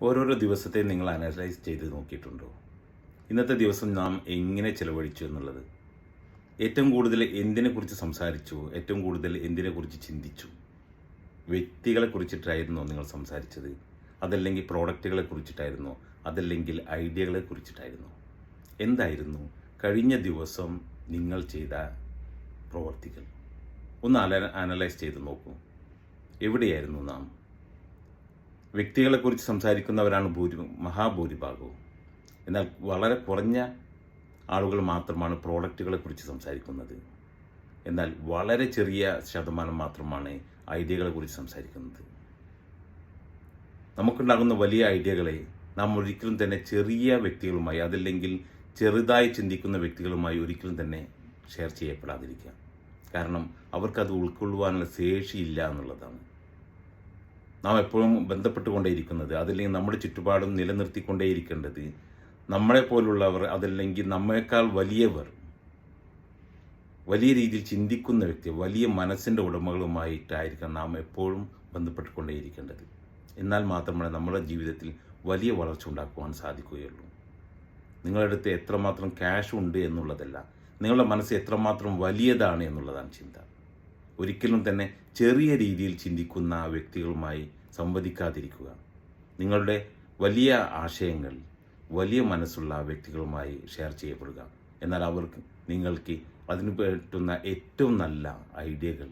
ഓരോരോ ദിവസത്തെ നിങ്ങൾ അനലൈസ് ചെയ്ത് നോക്കിയിട്ടുണ്ടോ? ഇന്നത്തെ ദിവസം നാം എങ്ങനെ ചിലവഴിച്ചു എന്നുള്ളത്? ഏറ്റവും കൂടുതൽ എന്തിനെക്കുറിച്ച് സംസാരിച്ചു? ഏറ്റവും കൂടുതൽ എന്തിനെക്കുറിച്ച് ചിന്തിച്ചു? വ്യക്തികളെ കുറിച്ചിട്ടായിരുന്നോ നിങ്ങൾ സംസാരിച്ചത്? അതല്ലെങ്കിൽ പ്രോഡക്റ്റുകളെ കുറിച്ചിട്ടായിരുന്നോ? അതല്ലെങ്കിൽ ഐഡിയകളെ കുറിച്ചിട്ടായിരുന്നോ? എന്തായിരുന്നു കഴിഞ്ഞ ദിവസം നിങ്ങൾ ചെയ്ത പ്രവർത്തികൾ? ഒന്ന് അനലൈസ് ചെയ്ത് നോക്കൂ. എവിടെയായിരുന്നു നാം? വ്യക്തികളെക്കുറിച്ച് സംസാരിക്കുന്നവരാണ് മഹാഭൂരിഭാഗവും. എന്നാൽ വളരെ കുറഞ്ഞ ആളുകൾ മാത്രമാണ് പ്രോഡക്റ്റുകളെക്കുറിച്ച് സംസാരിക്കുന്നത്. എന്നാൽ വളരെ ചെറിയ ശതമാനം മാത്രമാണ് ഐഡിയകളെക്കുറിച്ച് സംസാരിക്കുന്നത്. നമുക്കുണ്ടാകുന്ന വലിയ ഐഡിയകളെ നാം ഒരിക്കലും തന്നെ ചെറിയ വ്യക്തികളുമായി, അതല്ലെങ്കിൽ ചെറുതായി ചിന്തിക്കുന്ന വ്യക്തികളുമായി ഒരിക്കലും തന്നെ ഷെയർ ചെയ്യപ്പെടാതിരിക്കുക. കാരണം അവർക്കത് ഉൾക്കൊള്ളുവാനുള്ള ശേഷിയില്ല എന്നുള്ളതാണ്. നാം എപ്പോഴും ബന്ധപ്പെട്ടുകൊണ്ടേയിരിക്കുന്നത്, അതല്ലെങ്കിൽ നമ്മുടെ ചുറ്റുപാടും നിലനിർത്തിക്കൊണ്ടേയിരിക്കേണ്ടത് നമ്മളെപ്പോലുള്ളവർ, അതല്ലെങ്കിൽ നമ്മേക്കാൾ വലിയവർ, വലിയ രീതിയിൽ ചിന്തിക്കുന്ന വ്യക്തി, വലിയ മനസ്സിൻ്റെ ഉടമകളുമായിട്ടായിരിക്കണം നാം എപ്പോഴും ബന്ധപ്പെട്ടുകൊണ്ടേയിരിക്കേണ്ടത്. എന്നാൽ മാത്രമേ നമ്മുടെ ജീവിതത്തിൽ വലിയ വളർച്ച ഉണ്ടാക്കുവാൻ സാധിക്കുകയുള്ളൂ. നിങ്ങളുടെ അടുത്ത് എത്രമാത്രം ക്യാഷ് ഉണ്ട് എന്നുള്ളതല്ല, നിങ്ങളുടെ മനസ്സ് എത്രമാത്രം വലിയതാണ് എന്നുള്ളതാണ് ചിന്ത. ഒരിക്കലും തന്നെ ചെറിയ രീതിയിൽ ചിന്തിക്കുന്ന വ്യക്തികളുമായി സംവദിക്കാതിരിക്കുക. നിങ്ങളുടെ വലിയ ആശയങ്ങൾ വലിയ മനസ്സുള്ള വ്യക്തികളുമായി ഷെയർ ചെയ്യപ്പെടുക. എന്നാൽ നിങ്ങൾക്ക് അതിന് പറ്റുന്ന ഏറ്റവും നല്ല ഐഡിയകൾ